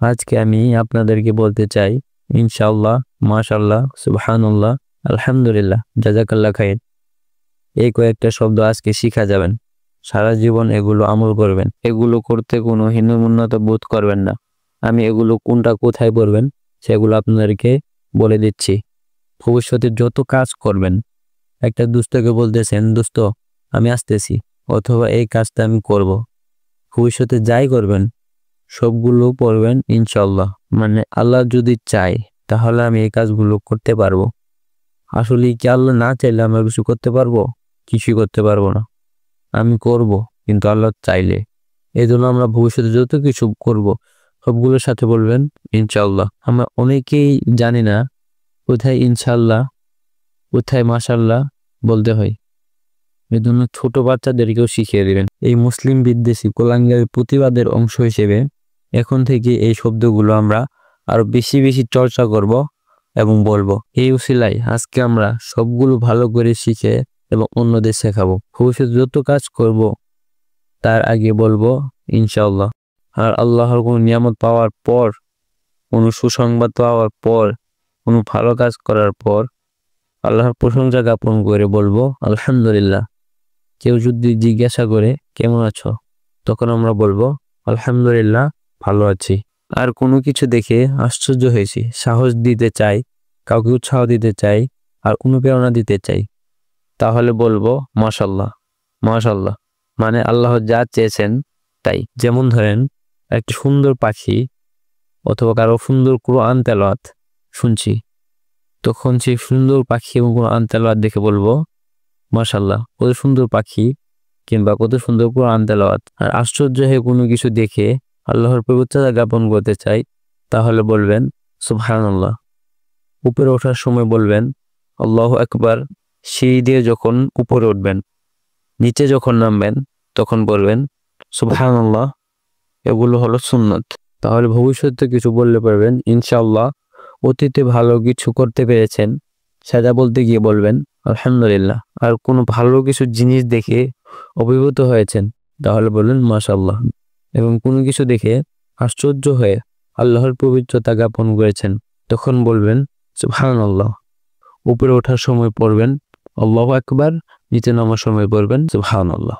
আজকে আমি আপনাদেরকে বলতে চাই ইনশাআল্লাহ, মাশাআল্লাহ, সুবহানাল্লাহ, আলহামদুলিল্লাহ, জাযাকাল্লাহ খাইর। এই কয়েকটা শব্দ আজকে শিখা যাবেন। সারা জীবন এগুলো আমল করবেন। এগুলো করতে কোনো হীনমন্যতা বোধ করবেন না। আমি এগুলো কোনটা কোথায় বলবেন সেগুলো আপনাদেরকে বলে দিচ্ছি। ভবিষ্যতে যত কাজ করবেন, একটা দোস্তকে বলতেছেন, দোস্ত আমি আসতেছি, অথবা এই কাজটা আমি করব। ভবিষ্যতে যাই করবেন সবগুলো পড়বেন ইনশাআল্লাহ, মানে আল্লাহ যদি চায় তাহলে আমি এই কাজগুলো করতে পারবো। আসলে কি আল্লাহ না চাইলে আমরা কিছু করতে পারবো? কিছুই করতে পারবো না। আমি করব কিন্তু আল্লাহ চাইলে। এই জন্য আমরা ভবিষ্যতে যত কিছু করব সবগুলোর সাথে বলবেন ইনশাআল্লাহ। আমরা অনেকেই জানি না কোথায় ইনশাআল্লাহ, কোথায় মাশাআল্লাহ বলতে হয়। এই জন্য ছোট বাচ্চাদেরকেও শিখিয়ে দিবেন। এই মুসলিম বিদ্বেষী কুলাঙ্গারের প্রতিবাদের অংশ হিসেবে এখন থেকে এই শব্দগুলো আমরা আরো বেশি বেশি চর্চা করব এবং বলবো। এই উসিলায় আজকে আমরা সবগুলো ভালো করে শিখে এবং অন্যদের শেখাবো। ভবিষ্যতে যত কাজ করব তার আগে বলবো ইনশাআল্লাহ। আর আল্লাহর কোনো নিয়ামত পাওয়ার পর, কোনো সুসংবাদ পাওয়ার পর, কোনো ভালো কাজ করার পর আল্লাহর প্রশংসা জ্ঞাপন করে বলবো আলহামদুলিল্লাহ। কেউ যদি জিজ্ঞাসা করে কেমন আছো, তখন আমরা বলবো আলহামদুলিল্লাহ, ভালো আছি। আর কোনো কিছু দেখে আশ্চর্য হয়েছি, সাহস দিতে চাই, কাউকে উৎসাহ দিতে চাই, আর অনুপ্রেরণা দিতে চাই, তাহলে বলবো মাশাআল্লাহ, মাশাআল্লাহ। মানে আল্লাহ যা চেয়েছেন তাই। যেমন ধরেন একটা সুন্দর পাখি অথবা কারো সুন্দর কোরআন তেলাওয়াত শুনছি, তখন সেই সুন্দর পাখি এবং কোরআন তেলাওয়াত দেখে বলবো মাশাআল্লাহ, কত সুন্দর পাখি কিংবা কত সুন্দর কোরআন তেলাওয়াত। আর আশ্চর্য হয়ে কোনো কিছু দেখে আল্লাহর পবিত্রতা জ্ঞাপন করতে চাই, তাহলে বলবেন সুবহানাল্লাহ। উপরে ওঠার সময় বলবেন আল্লাহু আকবার। সিঁড়ি দিয়ে যখন উপরে উঠবেন, নিচে যখন নামবেন তখন বলবেন সুবহানাল্লাহ। এগুলো হলো সুন্নত। তাহলে ভবিষ্যতে কিছু বললে পারবেন ইনশাআল্লাহ। অতীতে ভালো কিছু করতে পেরেছেন সেটা বলতে গিয়ে বলবেন আলহামদুলিল্লাহ। আর কোনো ভালো কিছু জিনিস দেখে অভিভূত হয়েছেন তাহলে বলবেন মাশাআল্লাহ। এবং কোনো কিছু দেখে আশ্চর্য হয়ে আল্লাহর পবিত্রতা জ্ঞাপন করেছেন তখন বলবেন সুবহানাল্লাহ। উপরে ওঠার সময় পড়বেন আল্লাহু আকবার, নিচে নামার সময় পড়বেন সুবহানাল্লাহ।